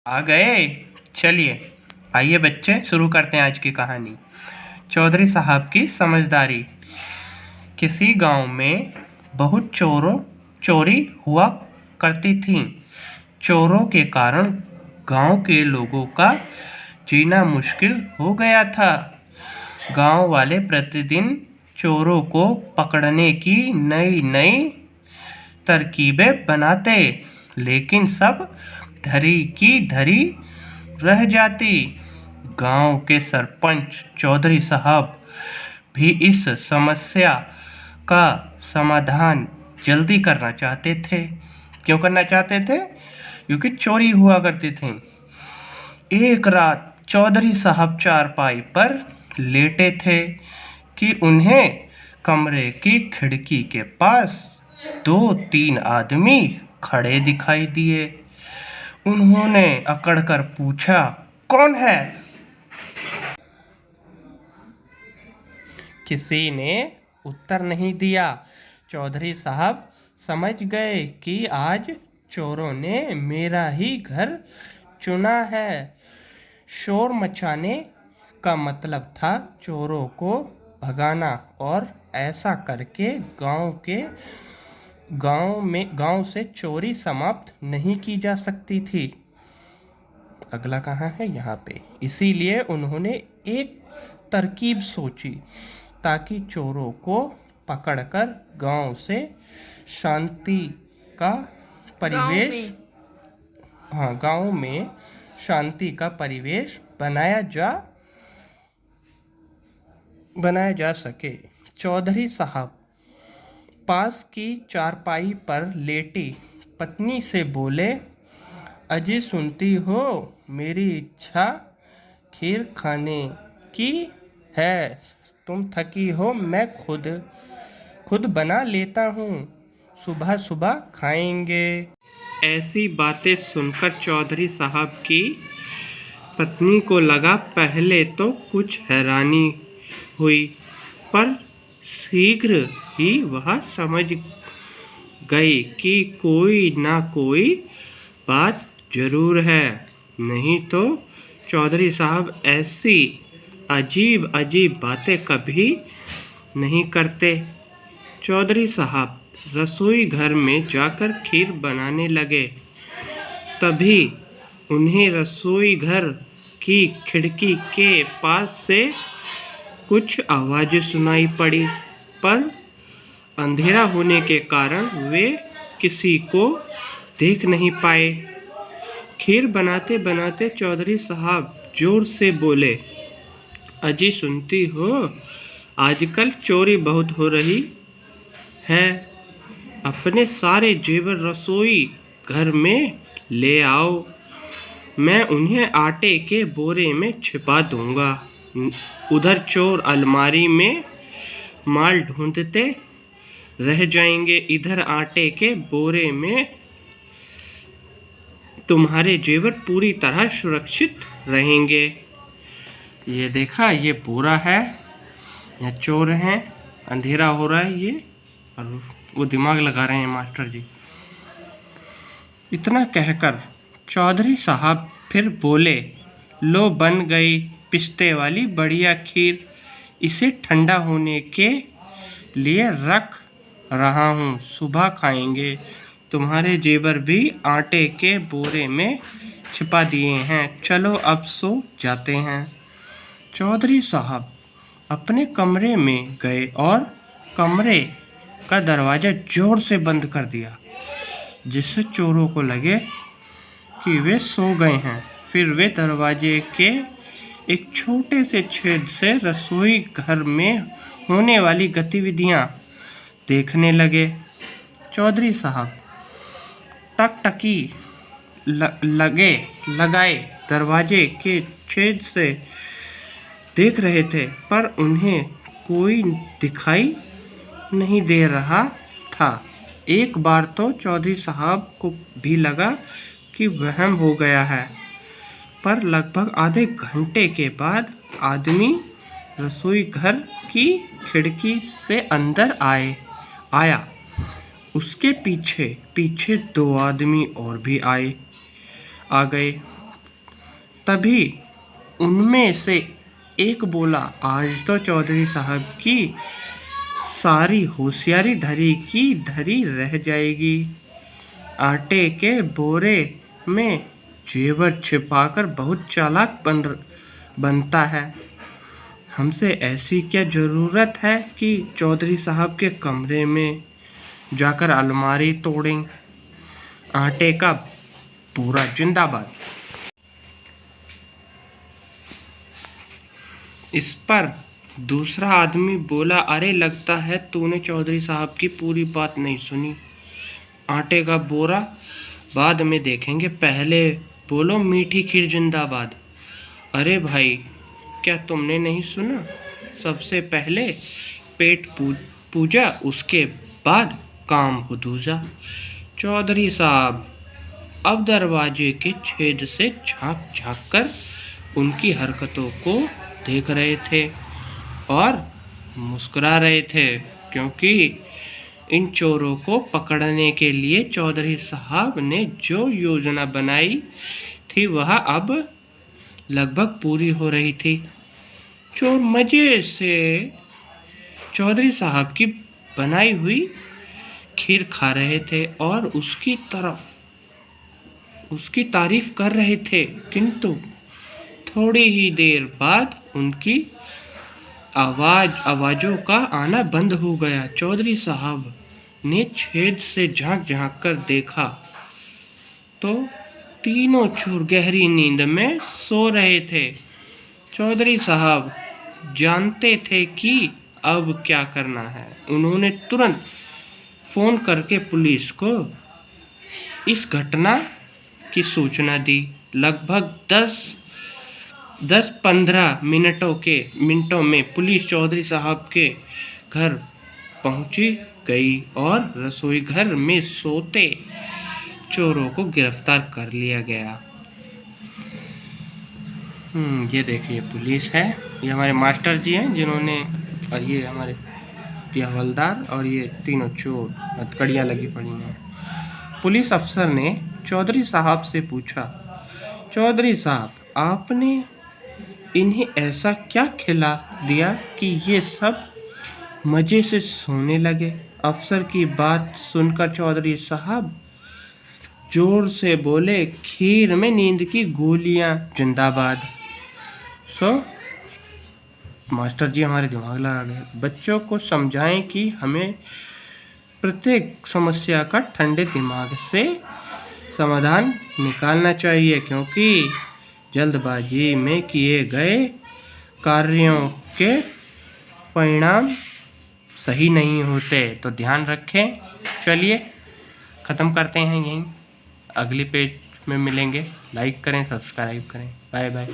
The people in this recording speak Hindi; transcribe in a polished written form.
आ गए। चलिए आइए बच्चे शुरू करते हैं आज की कहानी। चौधरी साहब की समझदारी। किसी गांव में बहुत चोरी हुआ करती थी। चोरों के कारण गांव के लोगों का जीना मुश्किल हो गया था। गांव वाले प्रतिदिन चोरों को पकड़ने की नई नई तरकीबें बनाते, लेकिन सब धरी की धरी रह जाती। गांव के सरपंच चौधरी साहब भी इस समस्या का समाधान जल्दी करना चाहते थे। क्यों करना चाहते थे? क्योंकि चोरी हुआ करती थी। एक रात चौधरी साहब चारपाई पर लेटे थे कि उन्हें कमरे की खिड़की के पास 2-3 आदमी खड़े दिखाई दिए। उन्होंने अकड़कर पूछा, कौन है? किसी ने उत्तर नहीं दिया। चौधरी साहब समझ गए कि आज चोरों ने मेरा ही घर चुना है। शोर मचाने का मतलब था चोरों को भगाना, और ऐसा करके गांव से चोरी समाप्त नहीं की जा सकती थी। अगला कहाँ है? यहाँ पे। इसीलिए उन्होंने एक तरकीब सोची ताकि चोरों को पकड़कर गांव में शांति का परिवेश बनाया जा सके। चौधरी साहब पास की चारपाई पर लेटी पत्नी से बोले, अजी सुनती हो, मेरी इच्छा खीर खाने की है। तुम थकी हो, मैं खुद बना लेता हूँ, सुबह सुबह खाएंगे। ऐसी बातें सुनकर चौधरी साहब की पत्नी को लगा पहले तो कुछ हैरानी हुई, पर शीघ्र ही वह समझ गई कि कोई ना कोई बात जरूर है। नहीं तो चौधरी साहब ऐसी अजीब अजीब बातें कभी नहीं करते। चौधरी साहब रसोई घर में जाकर खीर बनाने लगे। तभी उन्हें रसोई घर की खिड़की के पास से कुछ आवाज़ें सुनाई पड़ी, पर अंधेरा होने के कारण वे किसी को देख नहीं पाए। खीर बनाते बनाते चौधरी साहब जोर से बोले, अजी सुनती हो, आजकल चोरी बहुत हो रही है। अपने सारे जेवर रसोई घर में ले आओ, मैं उन्हें आटे के बोरे में छिपा दूंगा। उधर चोर अलमारी में माल ढूंढते रह जाएंगे, इधर आटे के बोरे में तुम्हारे जेवर पूरी तरह सुरक्षित रहेंगे। ये देखा, ये बोरा है, यहाँ चोर हैं, अंधेरा हो रहा है ये, और वो दिमाग लगा रहे हैं मास्टर जी। इतना कहकर चौधरी साहब फिर बोले, लो बन गई पिस्ते वाली बढ़िया खीर, इसे ठंडा होने के लिए रख रहा हूँ, सुबह खाएंगे। तुम्हारे जेवर भी आटे के बोरे में छिपा दिए हैं, चलो अब सो जाते हैं। चौधरी साहब अपने कमरे में गए और कमरे का दरवाज़ा जोर से बंद कर दिया, जिससे चोरों को लगे कि वे सो गए हैं। फिर वे दरवाजे के एक छोटे से छेद से रसोई घर में होने वाली गतिविधियां देखने लगे। चौधरी साहब टकटकी लगाए दरवाजे के छेद से देख रहे थे, पर उन्हें कोई दिखाई नहीं दे रहा था। एक बार तो चौधरी साहब को भी लगा कि वहम हो गया है, पर लगभग आधे घंटे के बाद आदमी रसोई घर की खिड़की से अंदर आया। उसके पीछे 2 आदमी और भी आ गए। तभी उनमें से एक बोला, आज तो चौधरी साहब की सारी होशियारी धरी की धरी रह जाएगी। आटे के बोरे में जेवर छिपाकर बहुत चालाक बनता है। हमसे ऐसी क्या ज़रूरत है कि चौधरी साहब के कमरे में जाकर अलमारी तोड़ें। आटे का पूरा जिंदाबाद। इस पर दूसरा आदमी बोला, अरे लगता है तूने चौधरी साहब की पूरी बात नहीं सुनी। आटे का बोरा बाद में देखेंगे, पहले बोलो मीठी खीर जिंदाबाद। अरे भाई, क्या तुमने नहीं सुना? सबसे पहले पेट पूजा, उसके बाद काम हो दूजा। चौधरी साहब अब दरवाजे के छेद से झांक झांक कर उनकी हरकतों को देख रहे थे और मुस्कुरा रहे थे, क्योंकि इन चोरों को पकड़ने के लिए चौधरी साहब ने जो योजना बनाई थी वह अब लगभग पूरी हो रही थी। चोर मजे से चौधरी साहब की बनाई हुई खीर खा रहे थे और उसकी तारीफ कर रहे थे, किंतु थोड़ी ही देर बाद उनकी आवाज़ों का आना बंद हो गया। चौधरी साहब ने छेद से झांक झांक कर देखा तो तीनों चोर गहरी नींद में सो रहे थे। चौधरी साहब जानते थे कि अब क्या करना है। उन्होंने तुरंत फ़ोन करके पुलिस को इस घटना की सूचना दी। लगभग 10-15 मिनटों में पुलिस चौधरी साहब के घर पहुंची गई और रसोई घर में सोते चोरों को गिरफ्तार कर लिया गया। ये देखिए पुलिस है, ये हमारे मास्टर जी हैं जिन्होंने, और ये हमारे हवलदार और ये तीनों चोर, हथकड़ियाँ लगी पड़ी हैं। पुलिस अफसर ने चौधरी साहब से पूछा, चौधरी साहब आपने इन्हें ऐसा क्या खिला दिया कि ये सब मज़े से सोने लगे? अफसर की बात सुनकर चौधरी साहब जोर से बोले, खीर में नींद की गोलियां जिंदाबाद। मास्टर जी हमारे दिमाग लगा गए। बच्चों को समझाएं कि हमें प्रत्येक समस्या का ठंडे दिमाग से समाधान निकालना चाहिए, क्योंकि जल्दबाजी में किए गए कार्यों के परिणाम सही नहीं होते, तो ध्यान रखें। चलिए ख़त्म करते हैं यहीं, अगले पेज में मिलेंगे। लाइक करें, सब्सक्राइब करें। Bye bye.